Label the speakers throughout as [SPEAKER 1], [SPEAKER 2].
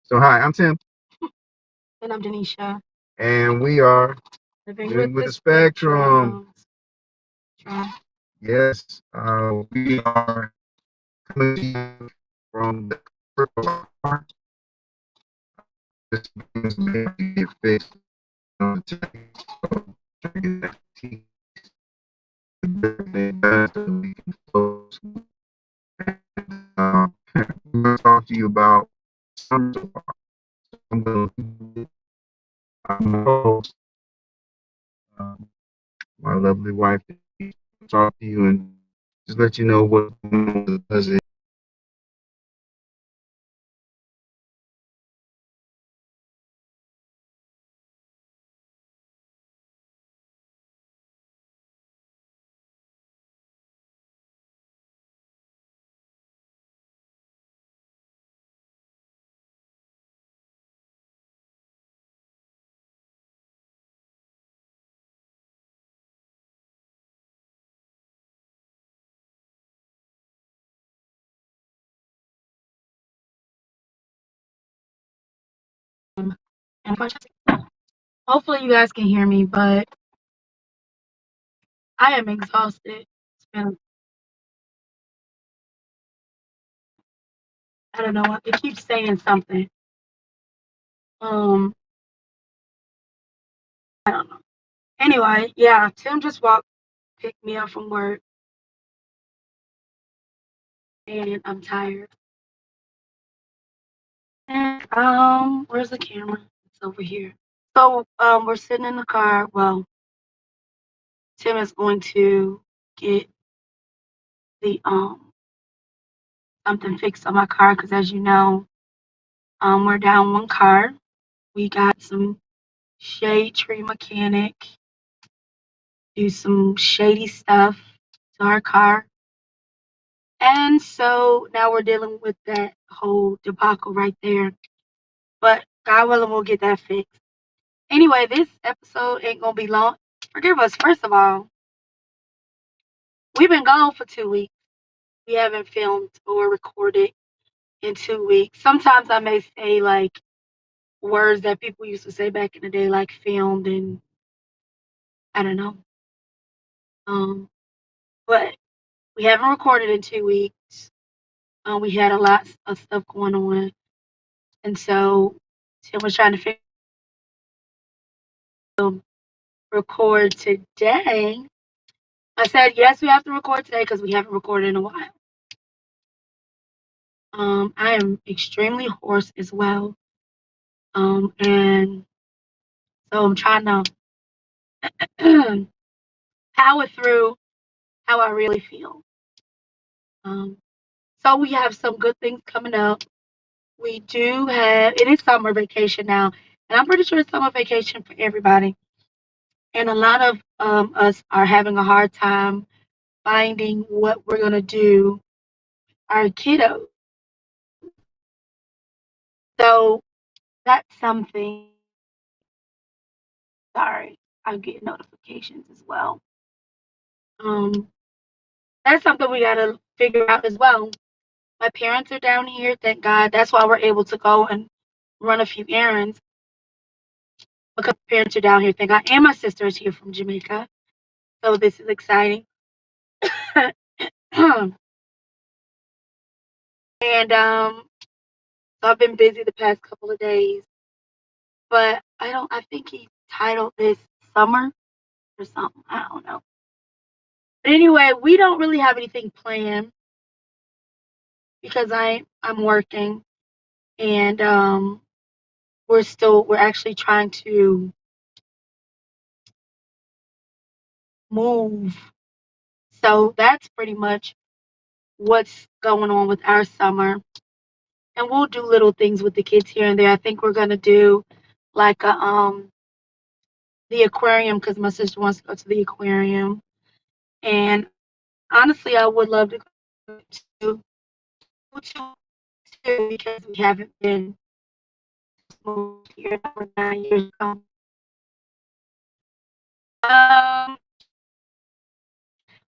[SPEAKER 1] So hi, I'm Tim,
[SPEAKER 2] And I'm Denisha.
[SPEAKER 1] and we are
[SPEAKER 2] Living
[SPEAKER 1] Living
[SPEAKER 2] with
[SPEAKER 1] with
[SPEAKER 2] the
[SPEAKER 1] the Spectrum.
[SPEAKER 2] Spectrum. Try.
[SPEAKER 1] Yes, we are coming to you from the comfort of our car. This is may get fixed on the tech, so trying to get that tea, everything done so we can close. Um, we're going to talk to you about summer so far. I'm going to host, um, my lovely wife, talk to you and just let you know what's going on with us.
[SPEAKER 2] And hopefully you guys can hear me, but I am exhausted. It's been, I don't know, it keeps saying something. Um, I don't know. Anyway, yeah, Tim just picked me up from work, and I'm tired. And where's the camera? It's over here. So we're sitting in the car. Well, Tim is going to get the something fixed on my car because, as you know, we're down one car. We got some shade tree mechanic do some shady stuff to our car. And so now we're dealing with that whole debacle right there. But God willing, we'll get that fixed. Anyway, this episode ain't gonna be long. Forgive us, first of all, we've been gone for 2 weeks. We haven't filmed or recorded in 2 weeks. Sometimes I may say like words that people used to say back in the day, like filmed and I don't know. Um, but we haven't recorded in 2 weeks. We had a lot of stuff going on, and so Tim was trying to record today. I said yes, we have to record today because we haven't recorded in a while. I am extremely hoarse as well, and so I'm trying to power through how I really feel. Um, so we have some good things coming up. We do have it is summer vacation now, and I'm pretty sure it's summer vacation for everybody. And a lot of us are having a hard time finding what we're gonna do our kiddos. So that's something. Sorry, I get notifications as well. Um, that's something we gotta figure out as well. My parents are down here, thank God. That's why we're able to go and run a few errands because parents are down here, thank God. And my sister is here from Jamaica, so this is exciting. And so I've been busy the past couple of days, but I don't. I think he titled this "Summer" or something. I don't know. But anyway, we don't really have anything planned because I'm working and we're actually trying to move. So that's pretty much what's going on with our summer. And we'll do little things with the kids here and there. I think we're gonna do like a the aquarium because my sister wants to go to the aquarium. And honestly, I would love to go to because we haven't been moved here for 9 years ago. Um,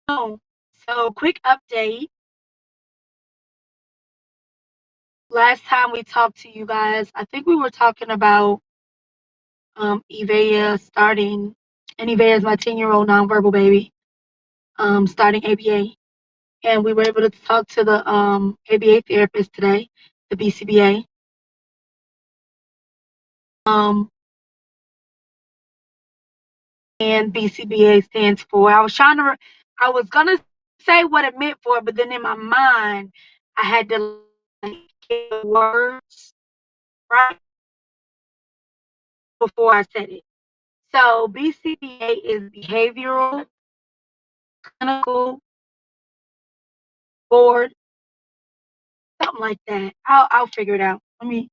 [SPEAKER 2] oh, so quick update. last time we talked to you guys, I think we were talking about Evea starting, and Evea is my 10-year-old nonverbal baby, starting ABA. And we were able to talk to the ABA therapist today, the BCBA. And BCBA stands for. I was gonna say what it meant for, but then in my mind, I had to like get the words right before I said it. So BCBA is Behavioral Clinical Board, something like that. I'll figure it out. Let me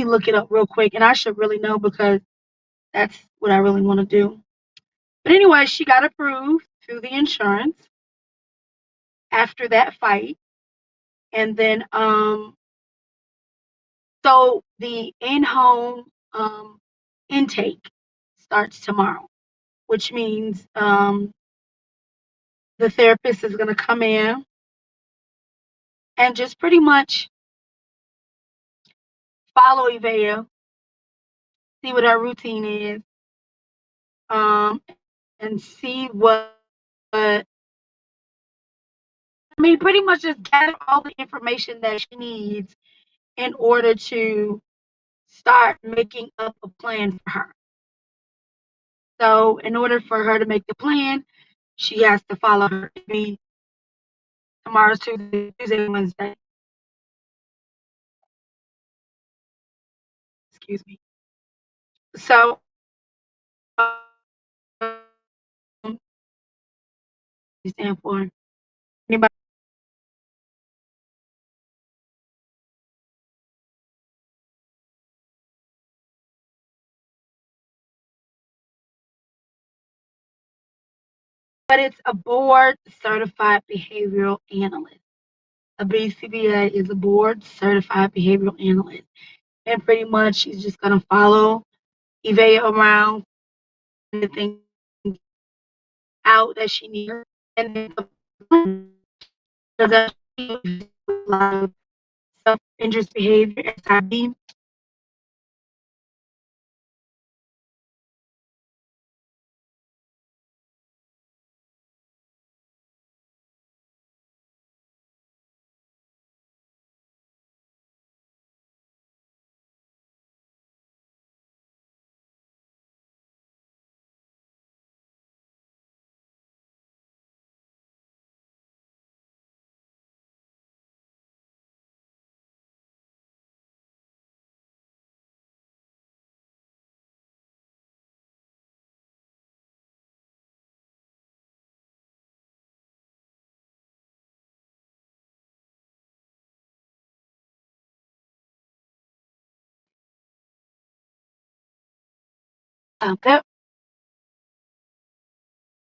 [SPEAKER 2] look it up real quick, and I should really know because that's what I really want to do. But anyway, she got approved through the insurance after that fight, and then so the in-home intake starts tomorrow, which means the therapist is going to come in and just pretty much follow Evea, see what her routine is, um, and see what I mean. Pretty much just gather all the information that she needs in order to start making up a plan for her. So, in order for her to make the plan, she has to follow her. Tomorrow's Tuesday, Wednesday. Excuse me. So, you stand for anybody, but it's a board certified behavioral analyst. A BCBA is a board certified behavioral analyst, and pretty much she's just gonna follow Evea around and things out that she needs, and then because she a lot of self-interest behavior, SIB.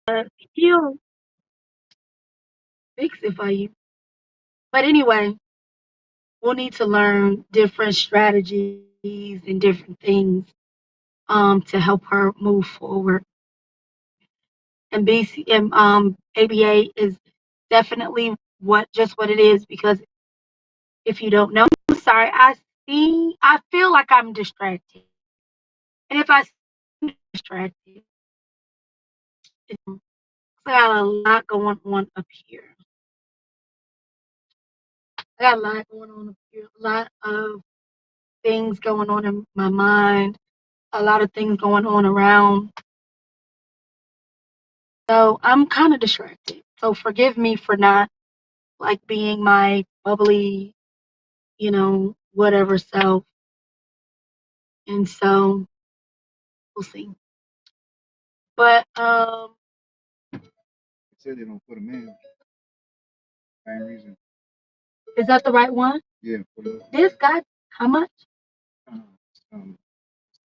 [SPEAKER 2] That he'll fix it for you. But anyway, we'll need to learn different strategies and different things to help her move forward. And ABA is definitely what it is, because if you don't know, sorry, I feel like I'm distracted. And if I seem distracted, I got a lot going on up here. I got a lot going on up here. A lot of things going on in my mind. A lot of things going on around. So I'm kind of distracted. So forgive me for not like being my bubbly, whatever self. And so we'll see. But
[SPEAKER 1] said they don't put them in. Same reason.
[SPEAKER 2] is that the right one?
[SPEAKER 1] Yeah,
[SPEAKER 2] This guy, how much?
[SPEAKER 1] uh, um,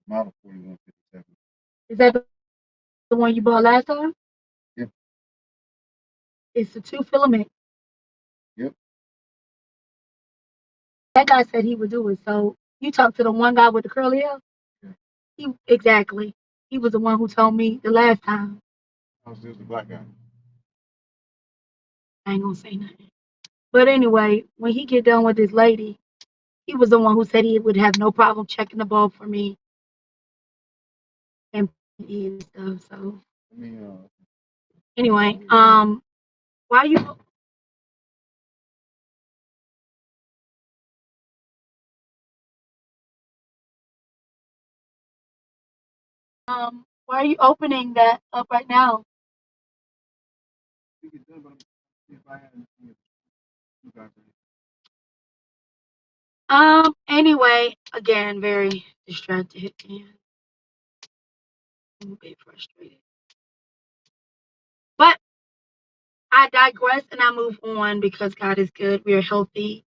[SPEAKER 1] model 4157.
[SPEAKER 2] Is that the one you bought last time?
[SPEAKER 1] Yep.
[SPEAKER 2] It's the 2 filament.
[SPEAKER 1] Yep.
[SPEAKER 2] That guy said he would do it. So you talked to the one guy with the curly hair?
[SPEAKER 1] Yeah.
[SPEAKER 2] Exactly. He was the one who told me the last time.
[SPEAKER 1] I was just the black guy.
[SPEAKER 2] I ain't gonna say nothing. But anyway, when he get done with this lady, He was the one who said he would have no problem checking the ball for me and stuff. So
[SPEAKER 1] I mean,
[SPEAKER 2] anyway, why you why are you opening that up right now? Anyway, again, very distracted and I'm a bit frustrated. But I digress and I move on because God is good. We are healthy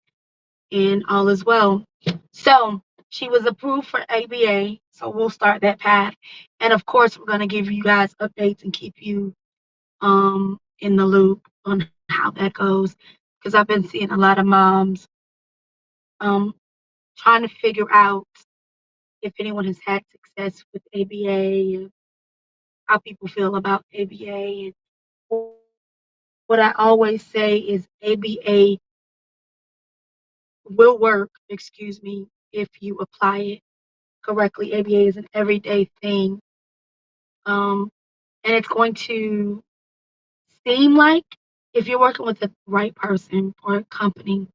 [SPEAKER 2] and all is well. So she was approved for ABA. So we'll start that path. And of course, we're going to give you guys updates and keep you in the loop on how that goes. Because I've been seeing a lot of moms um, trying to figure out if anyone has had success with ABA and how people feel about ABA. And what I always say is ABA will work, excuse me, if you apply it correctly. ABA is an everyday thing. And it's going to seem like if you're working with the right person or a company,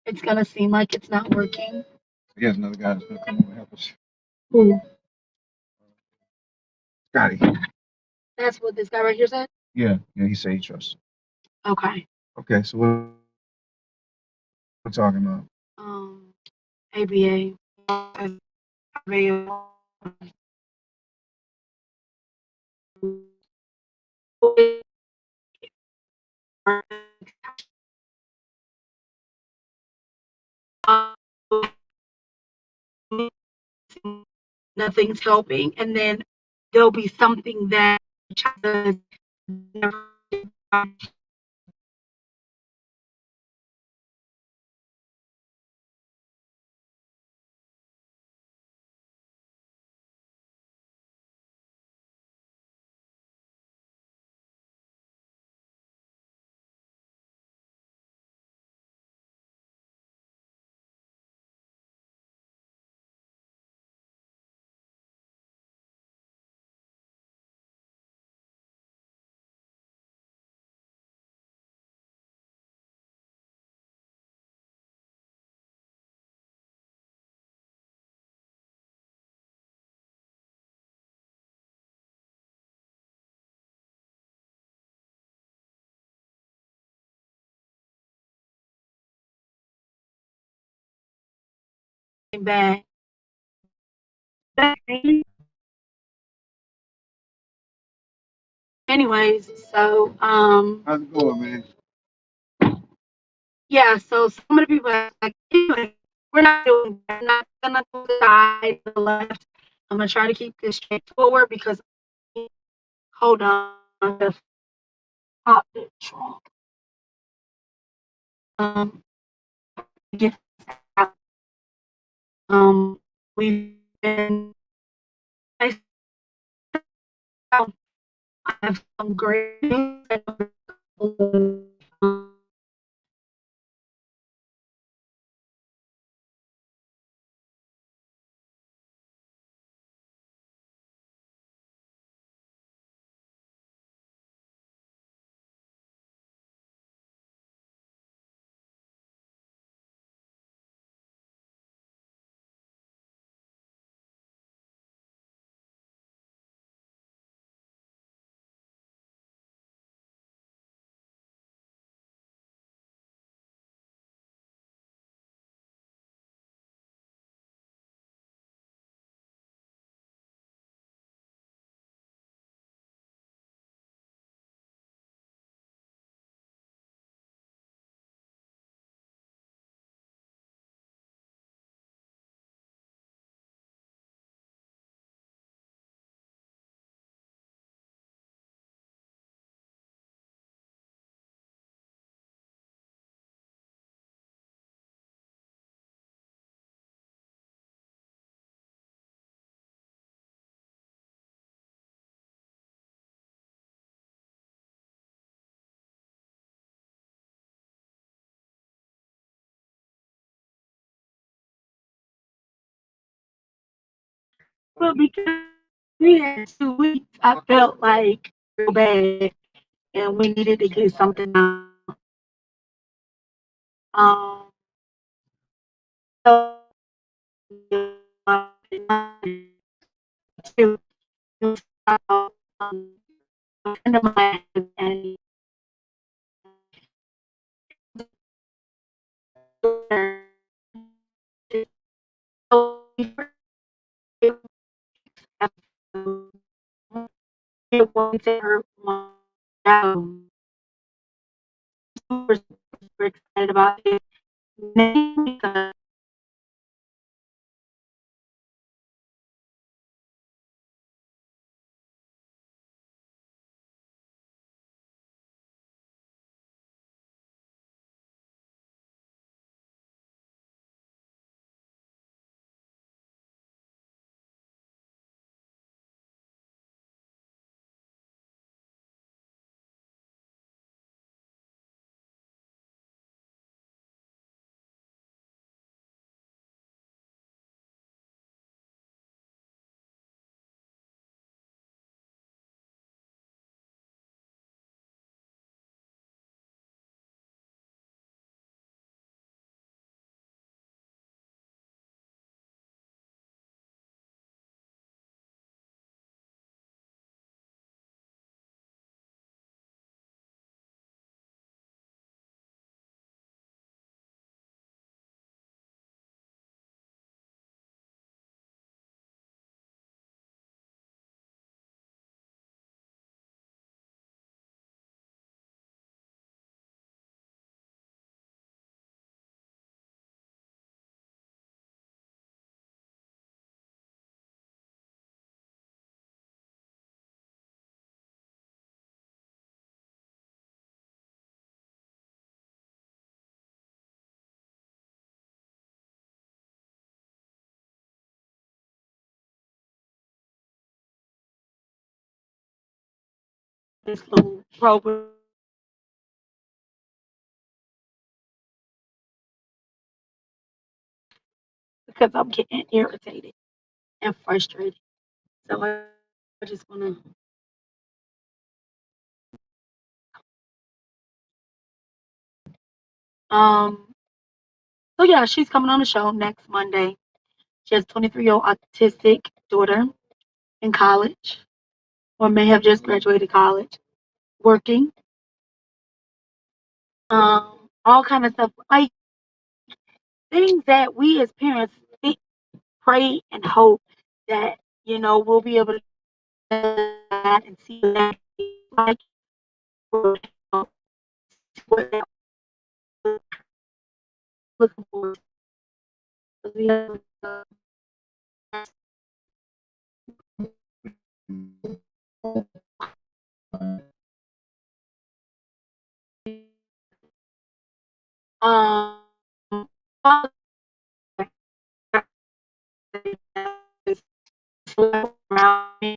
[SPEAKER 2] it's going to seem like it's not working.
[SPEAKER 1] yes, another guy that's gonna come over and help us.
[SPEAKER 2] Ooh,
[SPEAKER 1] Scotty.
[SPEAKER 2] that's what this guy right here said?
[SPEAKER 1] Yeah, yeah, he said he trusts.
[SPEAKER 2] Okay.
[SPEAKER 1] Okay, so what are we talking about?
[SPEAKER 2] Um, ABA. Nothing's helping, and then there'll be something that does never bad. Anyways, so
[SPEAKER 1] How's it going, man?
[SPEAKER 2] yeah, so some of the people are like, anyway, we're not doing that. I'm not gonna go to the side to the left. I'm gonna try to keep this straightforward because hold on, I just popped the trunk. Um, get out. We've been. I have some great news. But because we had 2 weeks, I felt like real bad, and we needed to get something out. Um, so to um, a friend of mine and so it was her super, super excited about it. Because this little program because I'm getting irritated and frustrated. So I just want to. Um. So yeah, she's coming on the show next Monday. She has a 23-year-old autistic daughter in college, or may have just graduated college, working. All kind of stuff like things that we as parents think, pray, and hope that we'll be able to that and see that like what they're looking for. Um, around me.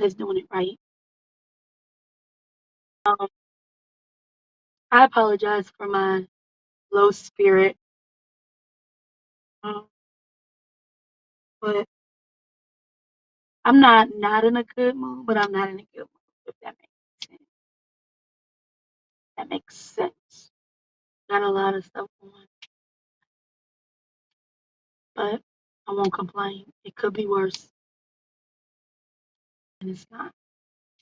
[SPEAKER 2] Is doing it right. Um, I apologize for my low spirit. Um, but I'm not in a good mood, but I'm not in a good mood, if that makes sense. That makes sense. Got a lot of stuff going, but I won't complain. It could be worse, and it's not.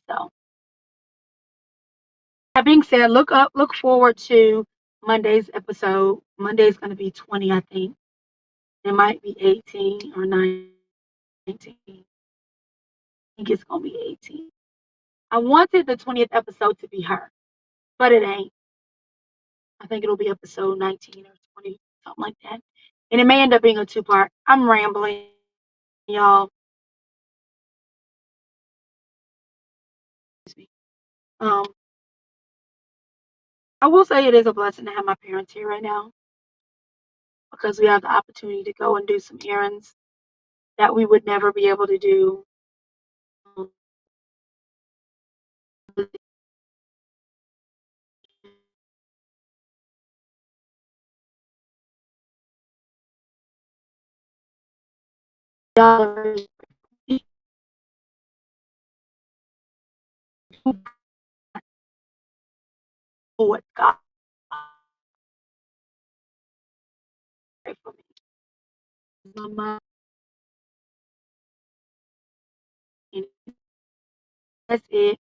[SPEAKER 2] So that being said, look forward to Monday's episode. Monday's gonna be 20, I think. It might be 18 or 19. I think it's gonna be 18. I wanted the 20th episode to be her, but it ain't. I think it'll be episode 19 or 20, something like that. And it may end up being a two-part. I'm rambling, y'all. Excuse me. Um, I will say it is a blessing to have my parents here right now because we have the opportunity to go and do some errands that we would never be able to do. Um, dollars what God pray for me. My mom, and that's it.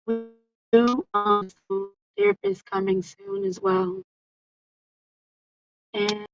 [SPEAKER 2] We do some therapists coming soon as well. And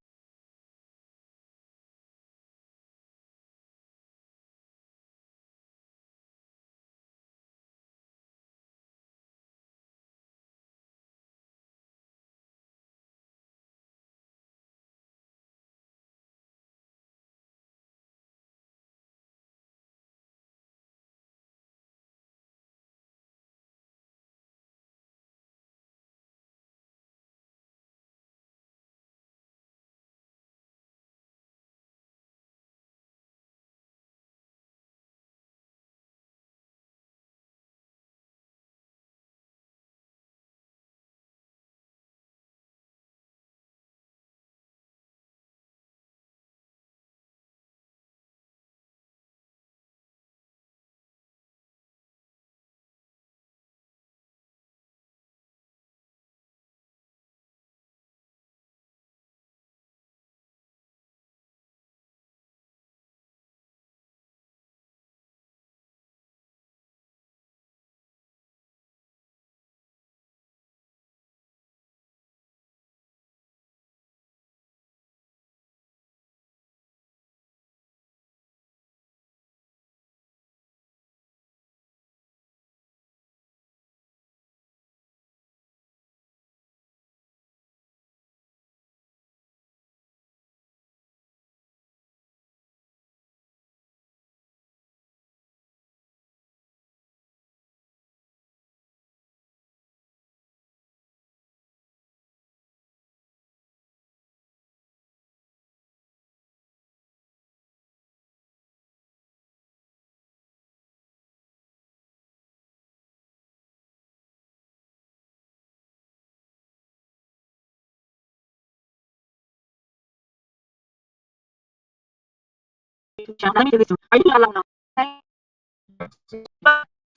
[SPEAKER 2] let me do this. Are you alone? Okay?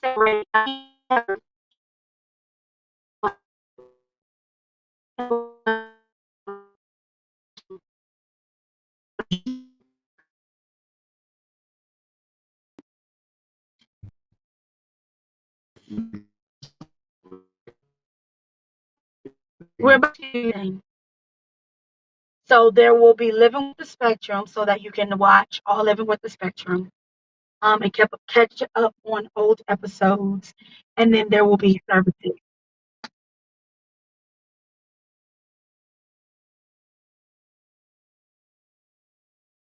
[SPEAKER 2] Separate. We're about to. So there will be Living with the Spectrum so that you can watch all Living with the Spectrum. And catch up on old episodes. And then there will be services.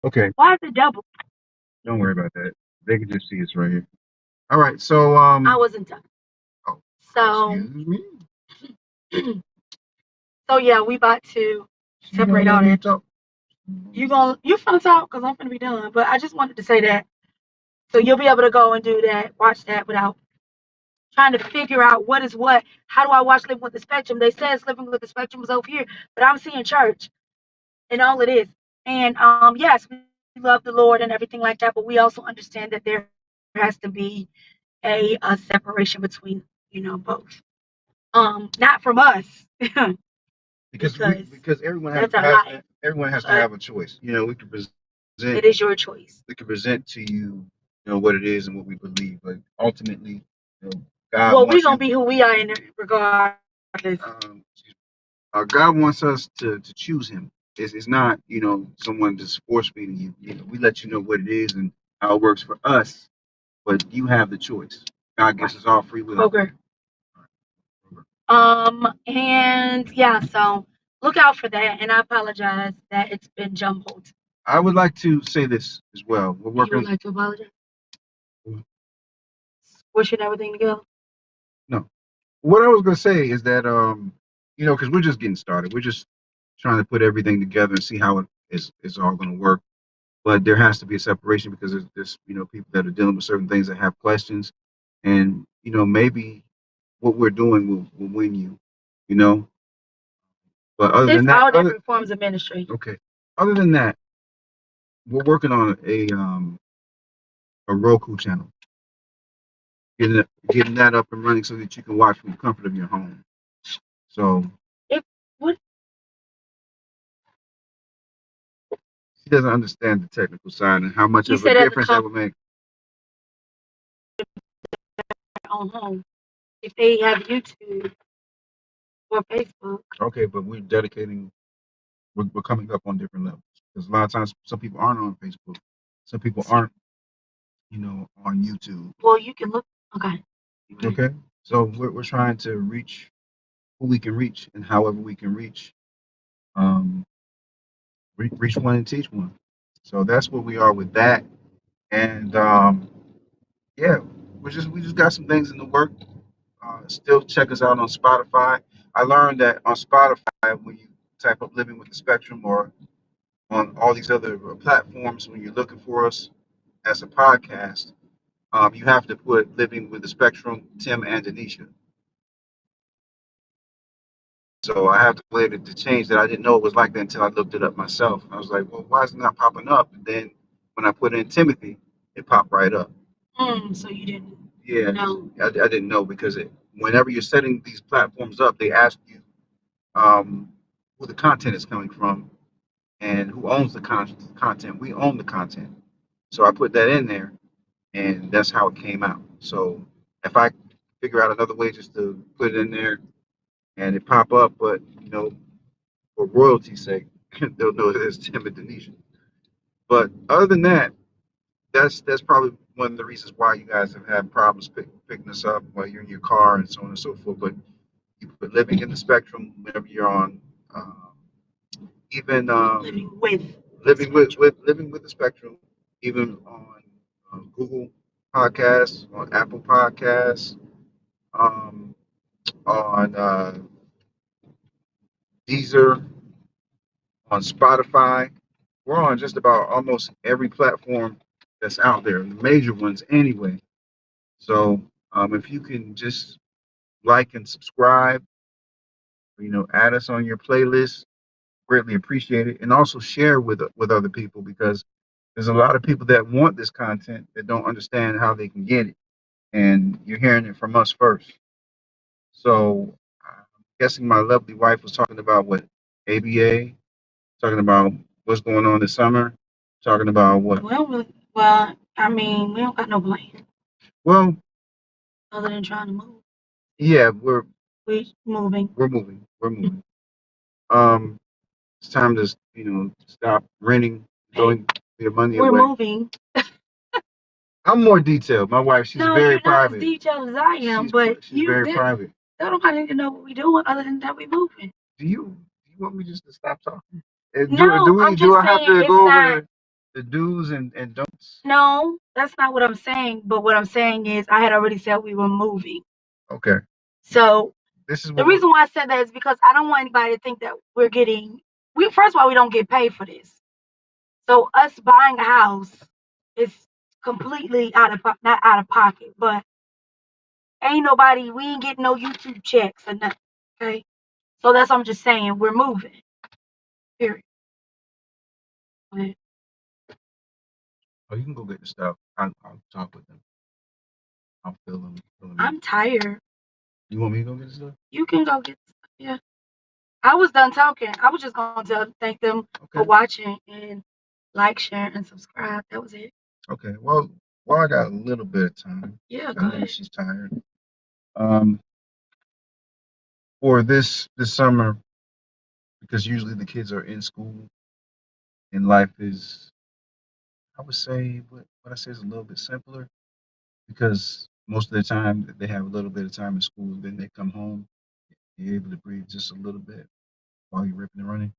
[SPEAKER 1] Okay,
[SPEAKER 2] Why is it double?
[SPEAKER 1] don't worry about that. They can just see us right here. All right, so
[SPEAKER 2] I wasn't done.
[SPEAKER 1] oh,
[SPEAKER 2] So
[SPEAKER 1] excuse me.
[SPEAKER 2] so yeah, we about to
[SPEAKER 1] You gonna
[SPEAKER 2] separate
[SPEAKER 1] let
[SPEAKER 2] all
[SPEAKER 1] me
[SPEAKER 2] that.
[SPEAKER 1] talk?
[SPEAKER 2] You finna talk because I'm finna be done. But I just wanted to say that. So you'll be able to go and do that, watch that without trying to figure out what is what. How do I watch Living with the Spectrum? They says Living with the Spectrum was over here, but I'm seeing church and all it is. And yes, we love the Lord and everything like that, but we also understand that there has to be a separation between both. Not from us
[SPEAKER 1] because
[SPEAKER 2] because
[SPEAKER 1] everyone
[SPEAKER 2] that's our life.
[SPEAKER 1] everyone has to
[SPEAKER 2] But
[SPEAKER 1] have a choice. We can present
[SPEAKER 2] it is your choice.
[SPEAKER 1] we can present to you, what it is and what we believe, but ultimately, God
[SPEAKER 2] Well, we're
[SPEAKER 1] wants
[SPEAKER 2] gonna
[SPEAKER 1] you.
[SPEAKER 2] be who we are in regardless.
[SPEAKER 1] God wants us to choose Him. It's not someone just force feeding you. We let you know what it is and how it works for us, but you have the choice. God gives us all free will.
[SPEAKER 2] Okay. And yeah, so look out for that. And I apologize that it's been jumbled.
[SPEAKER 1] I would like to say this as well. We're
[SPEAKER 2] You
[SPEAKER 1] working.
[SPEAKER 2] would like to apologize? Wishing everything to go.
[SPEAKER 1] No, what I was going to say is that because we're just getting started. We're just trying to put everything together and see how it's all going to work. But there has to be a separation because there's people that are dealing with certain things that have questions, and maybe what we're doing will win you, you know. But other
[SPEAKER 2] There's
[SPEAKER 1] than that,
[SPEAKER 2] all different forms of ministry.
[SPEAKER 1] okay. Other than that, we're working on a Roku channel, getting that up and running so that you can watch from the comfort of your home. So
[SPEAKER 2] It would
[SPEAKER 1] she doesn't understand the technical side and how much
[SPEAKER 2] you
[SPEAKER 1] of a
[SPEAKER 2] said at the
[SPEAKER 1] difference that
[SPEAKER 2] comfort
[SPEAKER 1] would make.
[SPEAKER 2] of their own home. If they have YouTube or Facebook.
[SPEAKER 1] Okay, but we're coming up on different levels because a lot of times some people aren't on Facebook, some people aren't on YouTube.
[SPEAKER 2] Well, you can look. Okay.
[SPEAKER 1] Okay, so we're trying to reach who we can reach and however we can reach, um, reach one and teach one. So that's where we are with that, and yeah, we just got some things in the work. Still check us out on Spotify. I learned that on Spotify, when you type up "Living with the Spectrum" or on all these other platforms, when you're looking for us as a podcast, you have to put "Living with the Spectrum," Tim and Denisha. So I have to play it to change that. I didn't know it was like that until I looked it up myself. I was like, well, why is it not popping up? And then when I put in Timothy, it popped right up.
[SPEAKER 2] So you didn't
[SPEAKER 1] Yeah,
[SPEAKER 2] know.
[SPEAKER 1] I didn't know because whenever you're setting these platforms up, they ask you who the content is coming from and who owns the content. We own the content. So I put that in there, and that's how it came out. So if I figure out another way just to put it in there and it pop up, but for royalty's sake, they'll know that it's Tim and Denisha. But other than that, that's probably one of the reasons why you guys have had problems picking us up while you're in your car and so on and so forth. But you put living in the spectrum whenever you're on, even living with the spectrum, even on Google Podcasts, on Apple Podcasts, um, on Deezer, on Spotify. We're on just about almost every platform that's out there, the major ones anyway. So if you can just like and subscribe, add us on your playlist, greatly appreciate it, and also share with other people because there's a lot of people that want this content that don't understand how they can get it, and you're hearing it from us first. So I'm guessing my lovely wife was talking about what ABA, talking about what's going on this summer, talking about what.
[SPEAKER 2] Well, I mean, we don't got no plan
[SPEAKER 1] Well,
[SPEAKER 2] other than trying to move.
[SPEAKER 1] yeah,
[SPEAKER 2] We're moving.
[SPEAKER 1] we're moving. Um, it's time to stop renting, throwing your money
[SPEAKER 2] We're
[SPEAKER 1] away.
[SPEAKER 2] moving.
[SPEAKER 1] I'm more detailed. My wife, she's
[SPEAKER 2] No,
[SPEAKER 1] very
[SPEAKER 2] you're not
[SPEAKER 1] private.
[SPEAKER 2] as detailed as I am,
[SPEAKER 1] She's
[SPEAKER 2] but
[SPEAKER 1] she's very private.
[SPEAKER 2] they don't need to know what we're doing other than that we're moving.
[SPEAKER 1] Do you want me just to stop talking?
[SPEAKER 2] No, I'm
[SPEAKER 1] Do
[SPEAKER 2] just
[SPEAKER 1] I have
[SPEAKER 2] saying
[SPEAKER 1] to
[SPEAKER 2] it's
[SPEAKER 1] go
[SPEAKER 2] not.
[SPEAKER 1] over the do's and don'ts?
[SPEAKER 2] No, that's not what I'm saying. But what I'm saying is I had already said we were moving.
[SPEAKER 1] Okay.
[SPEAKER 2] So
[SPEAKER 1] This is
[SPEAKER 2] the reason why I said that is because I don't want anybody to think that we're getting. First of all, we don't get paid for this. So us buying a house is completely not out of pocket, but Ain't nobody, we ain't getting no YouTube checks or nothing. Okay? So that's, I'm just saying, we're moving. Period. But
[SPEAKER 1] Oh, you can go get the stuff. I'll talk with them. I'll fill them.
[SPEAKER 2] I'm tired.
[SPEAKER 1] You want me to go get the stuff?
[SPEAKER 2] You can go get stuff. Yeah. I was done talking. I was just going to thank them for
[SPEAKER 1] Okay.
[SPEAKER 2] watching and like, share, and subscribe. That was it.
[SPEAKER 1] Okay. Well, I got a little bit of time.
[SPEAKER 2] Yeah,
[SPEAKER 1] I
[SPEAKER 2] go
[SPEAKER 1] know
[SPEAKER 2] ahead.
[SPEAKER 1] she's tired. For this summer, because usually the kids are in school and life is, I would say, what I say is a little bit simpler because most of the time they have a little bit of time in school, then they come home, you're able to breathe just a little bit while you're ripping and running.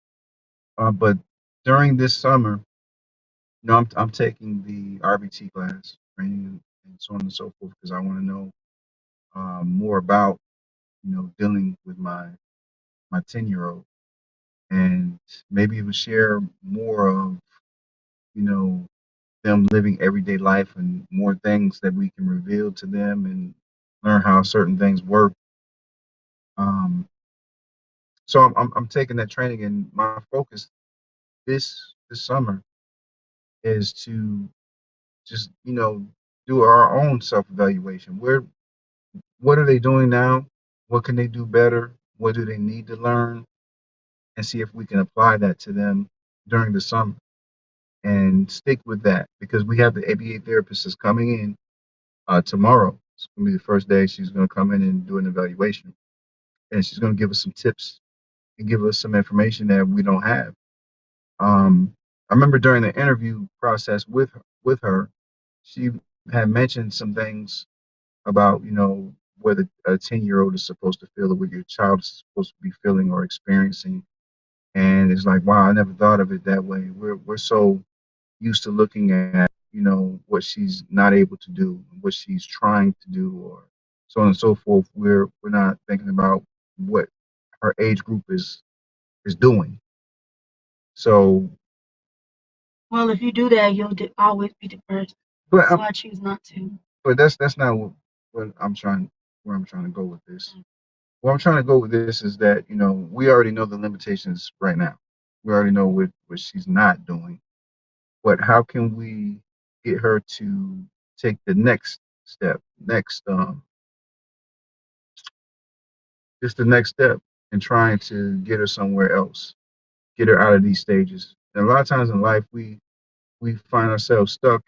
[SPEAKER 1] But during this summer, no, I'm taking the RBT class, training and so on and so forth, because I want to know more about dealing with my 10-year-old, and maybe even share more of you know them living everyday life and more things that we can reveal to them and learn how certain things work. Um, so I'm taking that training, and my focus this summer is to just do our own self evaluation. What are they doing now? What can they do better? What do they need to learn? And see if we can apply that to them during the summer and stick with that, because we have the ABA therapist that's coming in tomorrow. It's going to be the first day she's going to come in and do an evaluation. And she's going to give us some tips and give us some information that we don't have. I remember during the interview process with her, she had mentioned some things about whether a 10-year-old is supposed to feel or what your child is supposed to be feeling or experiencing. And it's like, wow, I never thought of it that way. We're so used to looking at what she's not able to do, what she's trying to do, or so on and so forth. We're not thinking about what her age group is doing. So,
[SPEAKER 2] Well, if you do that, you'll always be depressed.
[SPEAKER 1] but
[SPEAKER 2] So I choose not to.
[SPEAKER 1] that's not what I'm trying where I'm trying to go with this. Where I'm trying to go with this is that we already know the limitations right now. We already know what she's not doing. But how can we get her to take the next step, just the next step in trying to get her somewhere else, get her out of these stages. And a lot of times in life, we find ourselves stuck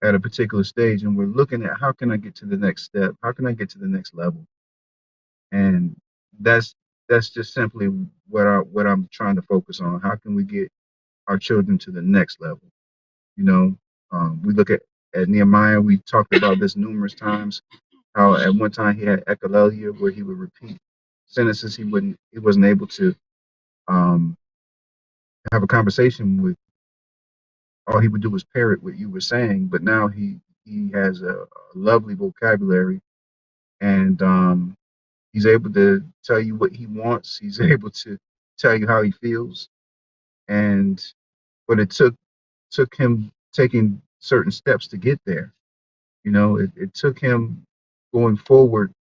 [SPEAKER 1] at a particular stage, and we're looking at how can I get to the next step? How can I get to the next level? And that's that's just simply what I'm trying to focus on. How can we get our children to the next level? You know, we look at Nehemiah. We talked about this numerous times. How at one time he had echolalia, where he would repeat sentences he wasn't able to um, have a conversation with. All he would do was parrot what you were saying. But now he has a lovely vocabulary, and he's able to tell you what he wants. He's able to tell you how he feels, and but it took him taking certain steps to get there. It took him going forward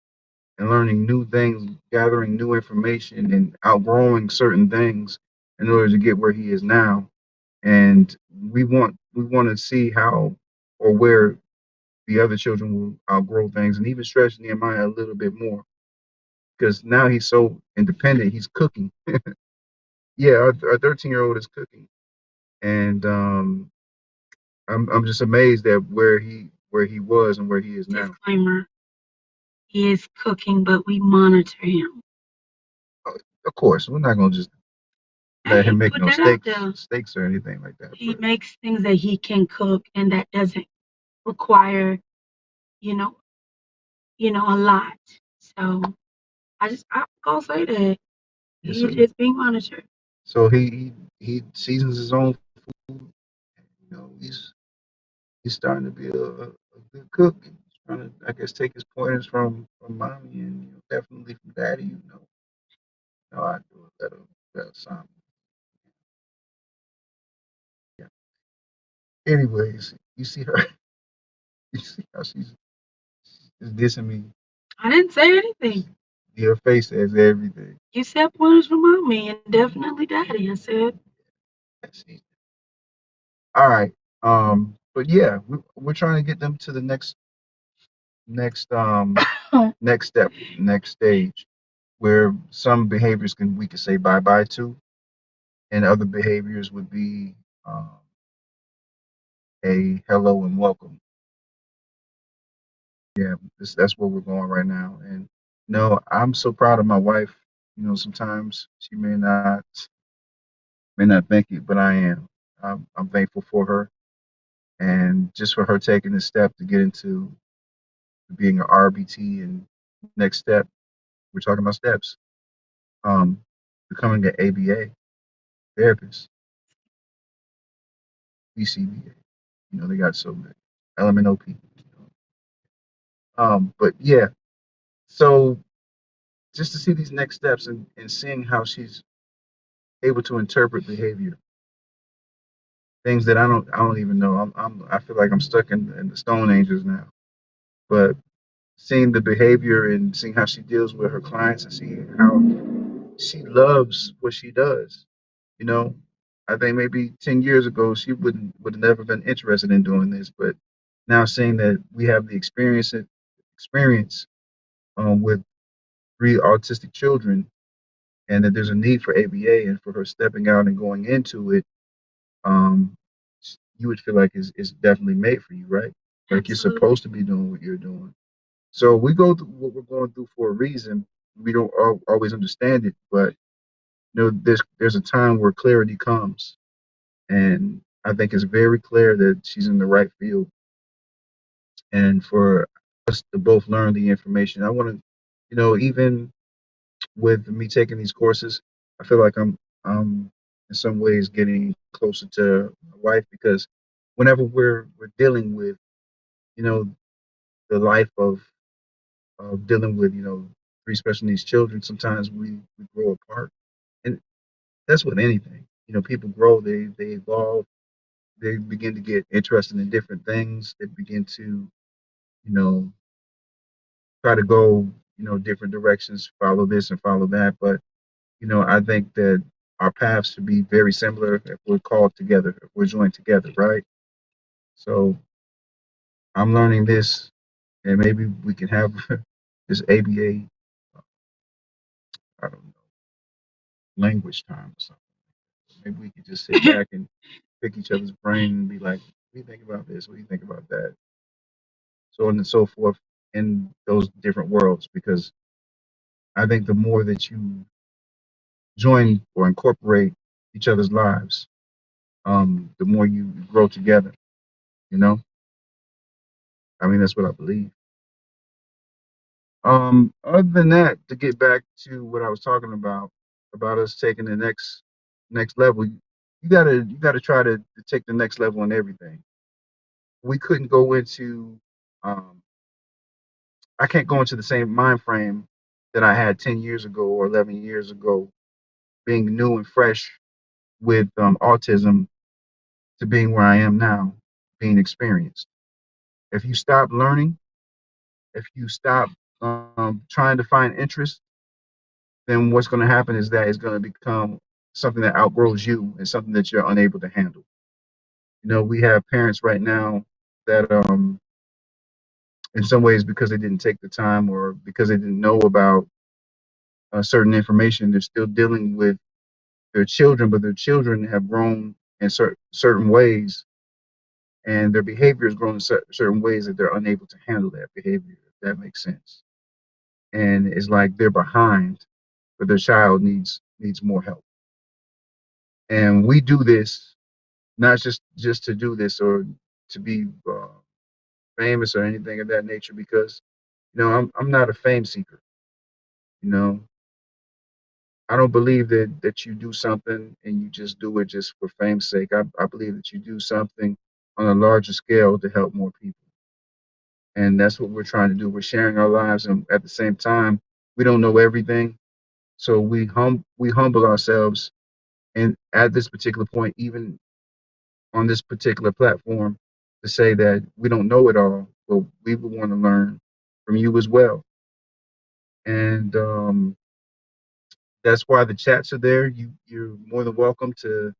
[SPEAKER 1] and learning new things, gathering new information, and outgrowing certain things in order to get where he is now. And we want to see how or where the other children will outgrow things, and even stretch Nehemiah a little bit more, because now he's so independent. He's cooking. Yeah, our 13-year-old is cooking, and I'm just amazed at where he was and where he is now.
[SPEAKER 2] Disclaimer: he is cooking, but we monitor him.
[SPEAKER 1] Of course, we're not gonna just let
[SPEAKER 2] Hey,
[SPEAKER 1] him make
[SPEAKER 2] put
[SPEAKER 1] no
[SPEAKER 2] that out there.
[SPEAKER 1] steaks or anything like that.
[SPEAKER 2] He
[SPEAKER 1] But
[SPEAKER 2] makes things that he can cook, and that doesn't require, you know, a lot. So I'm gonna say that
[SPEAKER 1] yeah,
[SPEAKER 2] he is being monitored.
[SPEAKER 1] so he seasons his own food. He's starting to be a good cook. He's trying to, I guess, take his pointers from mommy and definitely from daddy. I do a better son. Yeah. Anyways, you see her. You see how she's dissing me.
[SPEAKER 2] I didn't say anything.
[SPEAKER 1] Your face says everything.
[SPEAKER 2] You said pointers from mommy and definitely daddy. I said,
[SPEAKER 1] I see. All right. But yeah, we're trying to get them to the next next step, next stage, where some behaviors we could say bye bye to, and other behaviors would be um, a hello and welcome. Yeah, that's where we're going right now. And no, I'm so proud of my wife. You know, sometimes she may not think it, but I am. I'm thankful for her, and just for her taking the step to get into being an RBT, and next step, we're talking about steps. Um, Becoming an ABA therapist, BCBA. You know, they got so many LMNOP. But yeah, so just to see these next steps, and seeing how she's able to interpret behavior, things that I don't even know. I feel like I'm stuck in the Stone Ages now. But seeing the behavior and seeing how she deals with her clients and seeing how she loves what she does. You know, I think maybe 10 years ago she would have never been interested in doing this, but now seeing that we have the experience with three autistic children, and that there's a need for ABA, and for her stepping out and going into it, um, you would feel like it's definitely made for you, right? Like you're
[SPEAKER 2] absolutely.
[SPEAKER 1] supposed to be doing what you're doing. So we go through what we're going through for a reason. We don't always understand it, but there's a time where clarity comes, and I think it's very clear that she's in the right field. And for us to both learn the information, I want to, even with me taking these courses, I feel like I'm in some ways getting closer to my wife, because whenever we're dealing with, you know, the life of dealing with, three special needs children, sometimes we grow apart. And that's with anything. People grow, they evolve, they begin to get interested in different things. They begin to, you know, try to go, different directions, follow this and follow that. But, I think that our paths should be very similar if we're called together, if we're joined together, right? So I'm learning this, and maybe we can have this ABA, I don't know, language time or something. Maybe we could just sit back and pick each other's brain and be like, what do you think about this? What do you think about that? So on and so forth in those different worlds, because I think the more that you join or incorporate each other's lives, the more you grow together. You know, I mean, that's what I believe. Other than that, to get back to what I was talking about us taking the next level, you gotta try to take the next level in everything. We couldn't go into, um, I can't go into the same mind frame that I had 10 years ago or 11 years ago, being new and fresh with autism, to being where I am now, being experienced. If you stop learning, if you stop trying to find interest, then what's going to happen is that it's going to become something that outgrows you and something that you're unable to handle. We have parents right now that, in some ways, because they didn't take the time or because they didn't know about certain information, they're still dealing with their children, but their children have grown in certain ways, and their behavior has grown in certain ways that they're unable to handle that behavior, if that makes sense. And it's like they're behind, but their child needs more help. And we do this not just to do this or to be famous or anything of that nature, because I'm not a fame seeker. You know, I don't believe that you do something and you just do it just for fame's sake. I believe that you do something on a larger scale to help more people. And that's what we're trying to do. We're sharing our lives, and at the same time, we don't know everything. So we humble ourselves, and at this particular point, even on this particular platform, to say that we don't know it all, but we would want to learn from you as well. And that's why the chats are there. You're more than welcome to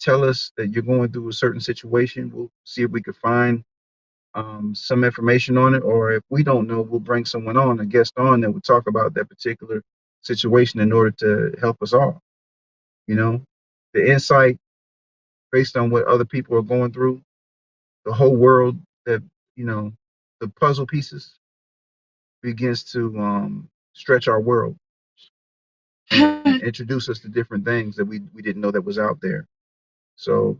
[SPEAKER 1] tell us that you're going through a certain situation. We'll see if we can find some information on it, or if we don't know, we'll bring someone on, a guest on, that will talk about that particular situation in order to help us all. You know, the insight based on what other people are going through, the whole world that, you know, the puzzle pieces begins to stretch our world and introduce us to different things that we didn't know that was out there. So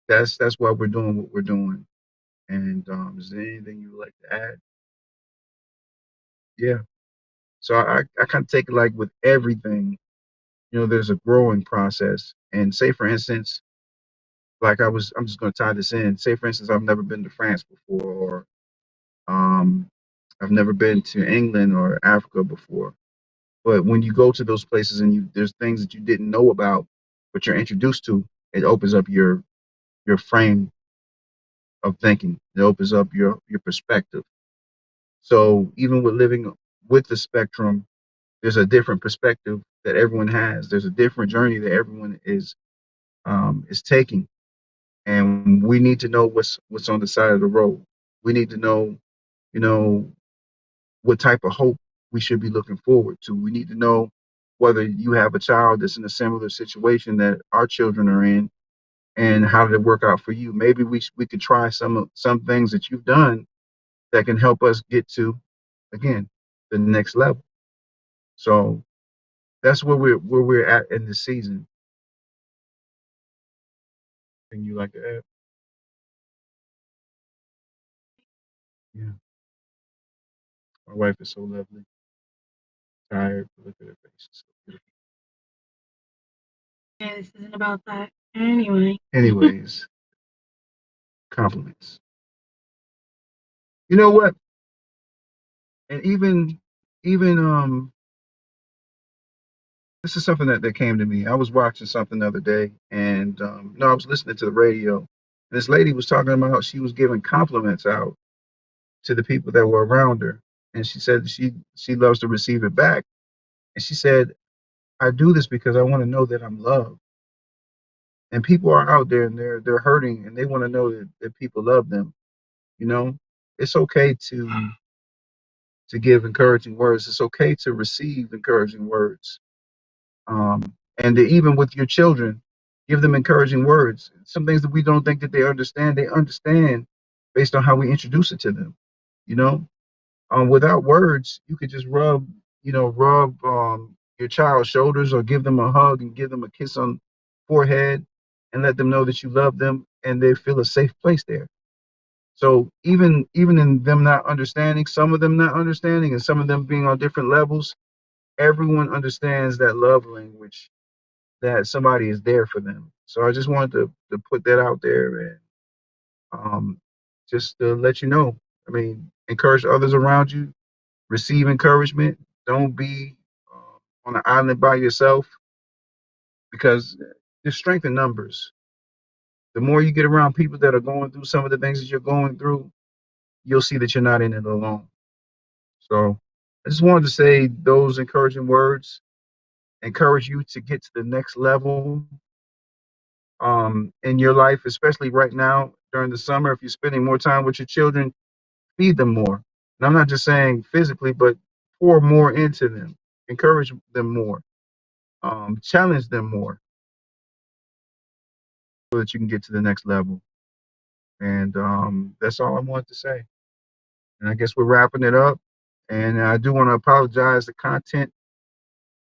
[SPEAKER 1] that's why we're doing what we're doing. And is there anything you would like to add? Yeah. So I kind of take it like with everything, there's a growing process. And say for instance, I'm just going to tie this in. Say for instance, I've never been to France before, or um, I've never been to England or Africa before. But when you go to those places and there's things that you didn't know about, but you're introduced to, it opens up your frame of thinking. It opens up your perspective. So even with living with the spectrum, there's a different perspective that everyone has. There's a different journey that everyone is taking, and we need to know what's on the side of the road. We need to know, you know, what type of hope we should be looking forward to. We need to know whether you have a child that's in a similar situation that our children are in, and how did it work out for you. Maybe we could try some things that you've done that can help us get to, again, the next level. So that's where we're at in this season. And you like to add? Yeah, my wife is so lovely. Tired, but look at her face. It's so beautiful.
[SPEAKER 2] Yeah, this isn't about that. Anyway.
[SPEAKER 1] Anyways, compliments. You know what? And even this is something that came to me. I was watching something the other day, and no, I was listening to the radio. And this lady was talking about how she was giving compliments out to the people that were around her, and she said she loves to receive it back. And she said, "I do this because I want to know that I'm loved." And people are out there and they're hurting, and they want to know that people love them. You know, it's okay to give encouraging words. It's okay to receive encouraging words. And to, even with your children, give them encouraging words. Some things that we don't think that they understand based on how we introduce it to them. You know, without words, you could just rub your child's shoulders, or give them a hug and give them a kiss on forehead, and let them know that you love them and they feel a safe place there. So even in them not understanding, some of them not understanding, and some of them being on different levels, everyone understands that love language, that somebody is there for them. So I just wanted to put that out there, and just to let you know. I mean, encourage others around you, receive encouragement. Don't be on an island by yourself, because there's strength in numbers. The more you get around people that are going through some of the things that you're going through, you'll see that you're not in it alone. So I just wanted to say those encouraging words, encourage you to get to the next level in your life, especially right now during the summer. If you're spending more time with your children, feed them more. And I'm not just saying physically, but pour more into them, encourage them more, challenge them more, so that you can get to the next level. And that's all I wanted to say. And I guess we're wrapping it up. And I do want to apologize. The content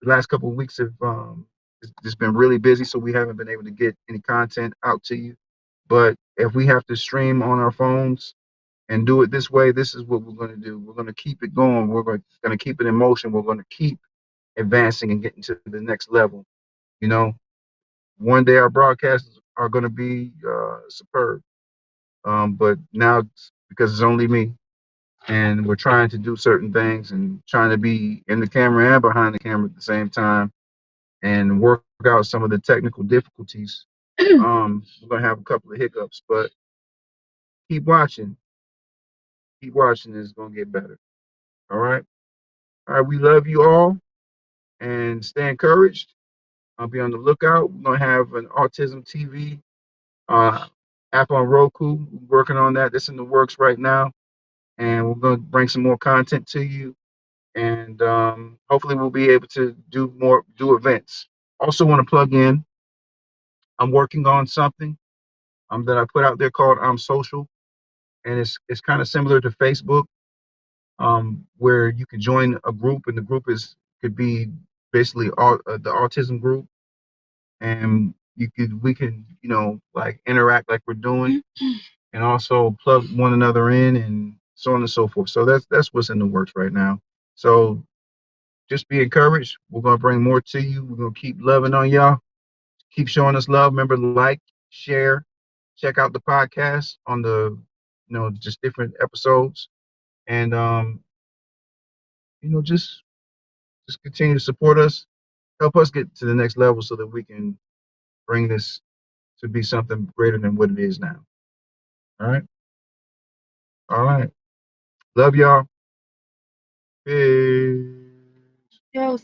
[SPEAKER 1] the last couple of weeks have it's just been really busy, so we haven't been able to get any content out to you. But if we have to stream on our phones and do it this way, this is what we're going to do. We're going to keep it going. We're going to keep it in motion. We're going to keep advancing and getting to the next level. You know, one day our broadcasts are going to be superb. But now, because it's only me, and we're trying to do certain things and trying to be in the camera and behind the camera at the same time, and work out some of the technical difficulties. We're going to have a couple of hiccups, but keep watching. Keep watching. It's going to get better. All right. All right, we love you all and stay encouraged. I'll be on the lookout. We're gonna have an autism TV uh, app on Roku. We're working on that. That's in the works right now, and we're gonna bring some more content to you. And hopefully, we'll be able to do events. Also, want to plug in. I'm working on something that I put out there called I'm Social, and it's kind of similar to Facebook, where you can join a group, and the group is could be basically all the autism group, and we can like interact like we're doing, and also plug one another in, and so on and so forth. So that's what's in the works right now. So just be encouraged. We're gonna bring more to you. We're gonna keep loving on y'all. Keep showing us love. Remember, like, share, check out the podcast on the just different episodes, and just continue to support us. Help us get to the next level so that we can bring this to be something greater than what it is now. All right. All right. Love y'all. Peace.
[SPEAKER 2] Yo,